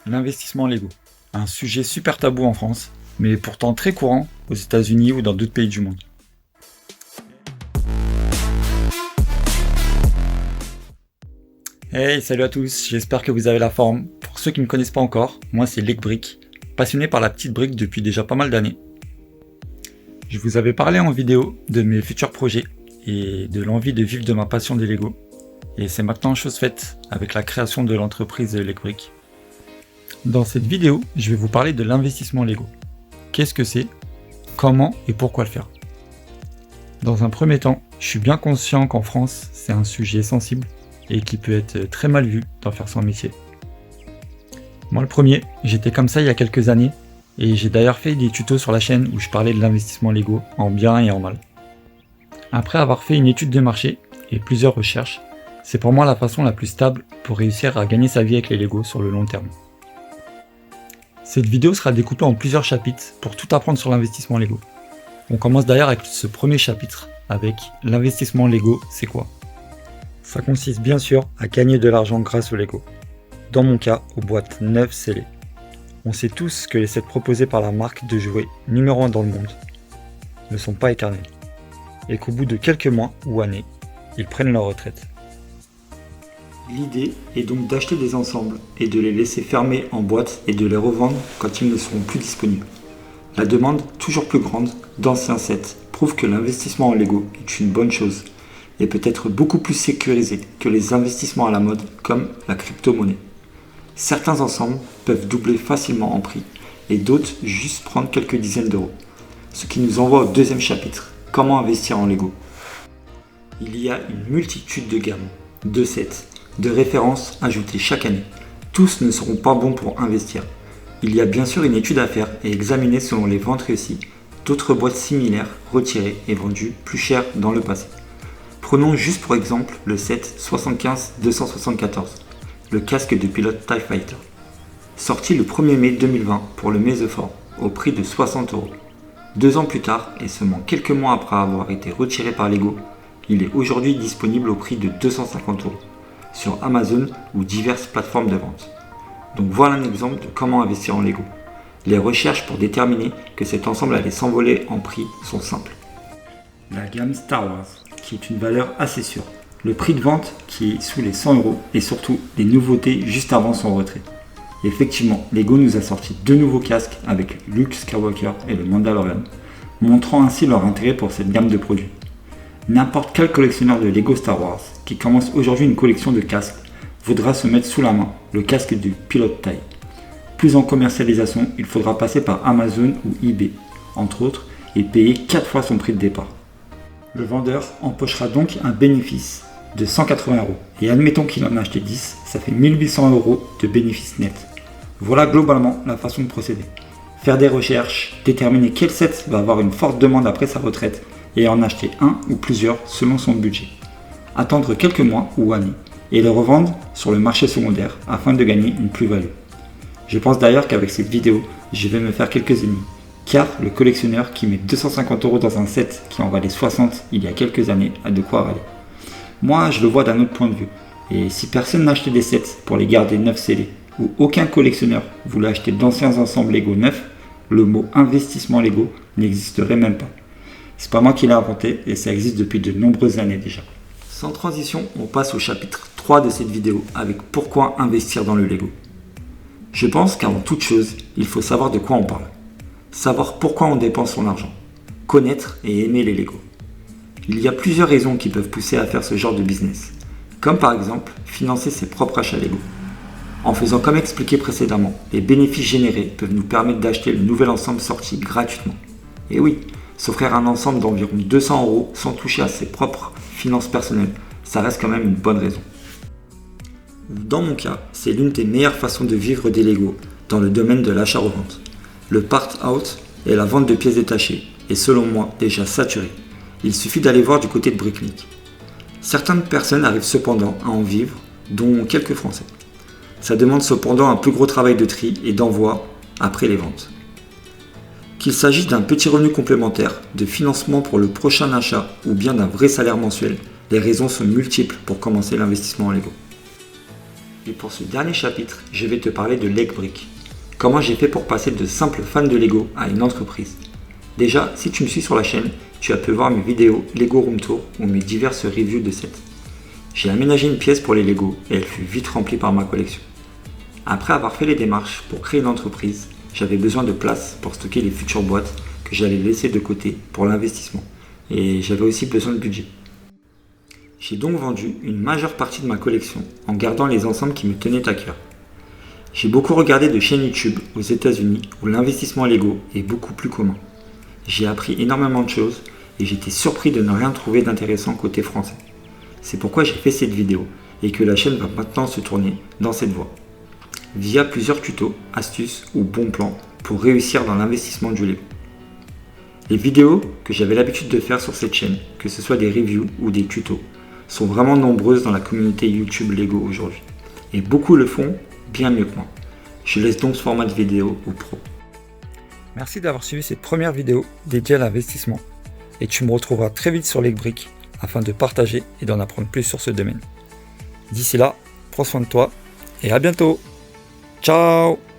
L'investissement Lego. Un sujet super tabou en France, mais pourtant très courant aux États-Unis ou dans d'autres pays du monde. Hey, salut à tous, j'espère que vous avez la forme. Pour ceux qui ne me connaissent pas encore, moi c'est Legbrick, passionné par la petite brique depuis déjà pas mal d'années. Je vous avais parlé en vidéo de mes futurs projets et de l'envie de vivre de ma passion des Lego. Et c'est maintenant chose faite avec la création de l'entreprise Legbrick. Dans cette vidéo, je vais vous parler de l'investissement Lego. Qu'est-ce que c'est? Comment et pourquoi le faire? Dans un premier temps, je suis bien conscient qu'en France, c'est un sujet sensible et qui peut être très mal vu d'en faire son métier. Moi le premier, j'étais comme ça il y a quelques années et j'ai d'ailleurs fait des tutos sur la chaîne où je parlais de l'investissement Lego en bien et en mal. Après avoir fait une étude de marché et plusieurs recherches, c'est pour moi la façon la plus stable pour réussir à gagner sa vie avec les Lego sur le long terme. Cette vidéo sera découpée en plusieurs chapitres pour tout apprendre sur l'investissement Lego. On commence d'ailleurs avec ce premier chapitre, avec l'investissement Lego, c'est quoi? Ça consiste bien sûr à gagner de l'argent grâce au Lego. Dans mon cas, aux boîtes neuves scellées. On sait tous que les sets proposés par la marque de jouets numéro 1 dans le monde ne sont pas éternels, et qu'au bout de quelques mois ou années, ils prennent leur retraite. L'idée est donc d'acheter des ensembles et de les laisser fermer en boîte et de les revendre quand ils ne seront plus disponibles. La demande, toujours plus grande, d'anciens sets prouve que l'investissement en Lego est une bonne chose et peut être beaucoup plus sécurisé que les investissements à la mode comme la crypto-monnaie. Certains ensembles peuvent doubler facilement en prix et d'autres juste prendre quelques dizaines d'euros. Ce qui nous envoie au deuxième chapitre, comment investir en Lego. Il y a une multitude de gammes, de sets, de références ajoutées chaque année. Tous ne seront pas bons pour investir. Il y a bien sûr une étude à faire et examiner selon les ventes réussies d'autres boîtes similaires retirées et vendues plus cher dans le passé. Prenons juste pour exemple le set 75-274, le casque de pilote TIE Fighter. Sorti le 1er mai 2020 pour le Mese-Fort au prix de 60 euros. 2 ans plus tard et seulement quelques mois après avoir été retiré par Lego, il est aujourd'hui disponible au prix de 250 euros sur Amazon ou diverses plateformes de vente. Donc voilà un exemple de comment investir en Lego. Les recherches pour déterminer que cet ensemble allait s'envoler en prix sont simples. La gamme Star Wars, qui est une valeur assez sûre. Le prix de vente qui est sous les 100 euros et surtout les nouveautés juste avant son retrait. Effectivement, Lego nous a sorti 2 nouveaux casques avec Luke Skywalker et le Mandalorian, montrant ainsi leur intérêt pour cette gamme de produits. N'importe quel collectionneur de Lego Star Wars qui commence aujourd'hui une collection de casques voudra se mettre sous la main le casque du pilote TIE. Plus en commercialisation, il faudra passer par Amazon ou eBay, entre autres, et payer 4 fois son prix de départ. Le vendeur empochera donc un bénéfice de 180 euros. Et admettons qu'il en a acheté 10, ça fait 1800 euros de bénéfice net. Voilà globalement la façon de procéder. Faire des recherches, déterminer quel set va avoir une forte demande après sa retraite et en acheter un ou plusieurs selon son budget. Attendre quelques mois ou années et les revendre sur le marché secondaire afin de gagner une plus-value. Je pense d'ailleurs qu'avec cette vidéo, je vais me faire quelques ennemis, car le collectionneur qui met 250 euros dans un set qui en valait 60 il y a quelques années a de quoi râler. Moi, je le vois d'un autre point de vue, et si personne n'achetait des sets pour les garder neufs scellés, ou aucun collectionneur voulait acheter d'anciens ensembles Lego neufs, le mot investissement Lego n'existerait même pas. C'est pas moi qui l'ai inventé et ça existe depuis de nombreuses années déjà. Sans transition, on passe au chapitre 3 de cette vidéo avec pourquoi investir dans le Lego. Je pense qu'avant toute chose, il faut savoir de quoi on parle. Savoir pourquoi on dépense son argent. Connaître et aimer les Lego. Il y a plusieurs raisons qui peuvent pousser à faire ce genre de business. Comme par exemple, financer ses propres achats Lego. En faisant comme expliqué précédemment, les bénéfices générés peuvent nous permettre d'acheter le nouvel ensemble sorti gratuitement. Et oui, s'offrir un ensemble d'environ 200 euros sans toucher à ses propres finances personnelles, ça reste quand même une bonne raison. Dans mon cas, c'est l'une des meilleures façons de vivre des Lego dans le domaine de l'achat-revente. Le part-out et la vente de pièces détachées est selon moi déjà saturé. Il suffit d'aller voir du côté de Bricklink. Certaines personnes arrivent cependant à en vivre, dont quelques Français. Ça demande cependant un plus gros travail de tri et d'envoi après les ventes. Qu'il s'agisse d'un petit revenu complémentaire, de financement pour le prochain achat ou bien d'un vrai salaire mensuel, les raisons sont multiples pour commencer l'investissement en Lego. Et pour ce dernier chapitre, je vais te parler de Legbrick. Comment j'ai fait pour passer de simple fan de Lego à une entreprise. Déjà, si tu me suis sur la chaîne, tu as pu voir mes vidéos Lego Room Tour ou mes diverses reviews de sets. J'ai aménagé une pièce pour les Lego et elle fut vite remplie par ma collection. Après avoir fait les démarches pour créer une entreprise, j'avais besoin de place pour stocker les futures boîtes que j'allais laisser de côté pour l'investissement. Et j'avais aussi besoin de budget. J'ai donc vendu une majeure partie de ma collection en gardant les ensembles qui me tenaient à cœur. J'ai beaucoup regardé de chaînes YouTube aux États-Unis où l'investissement Lego est beaucoup plus commun. J'ai appris énormément de choses et j'étais surpris de ne rien trouver d'intéressant côté français. C'est pourquoi j'ai fait cette vidéo et que la chaîne va maintenant se tourner dans cette voie, via plusieurs tutos, astuces ou bons plans pour réussir dans l'investissement du Lego. Les vidéos que j'avais l'habitude de faire sur cette chaîne, que ce soit des reviews ou des tutos, sont vraiment nombreuses dans la communauté YouTube Lego aujourd'hui. Et beaucoup le font bien mieux que moi. Je laisse donc ce format de vidéo aux pros. Merci d'avoir suivi cette première vidéo dédiée à l'investissement. Et tu me retrouveras très vite sur Legbrick afin de partager et d'en apprendre plus sur ce domaine. D'ici là, prends soin de toi et à bientôt. Ciao!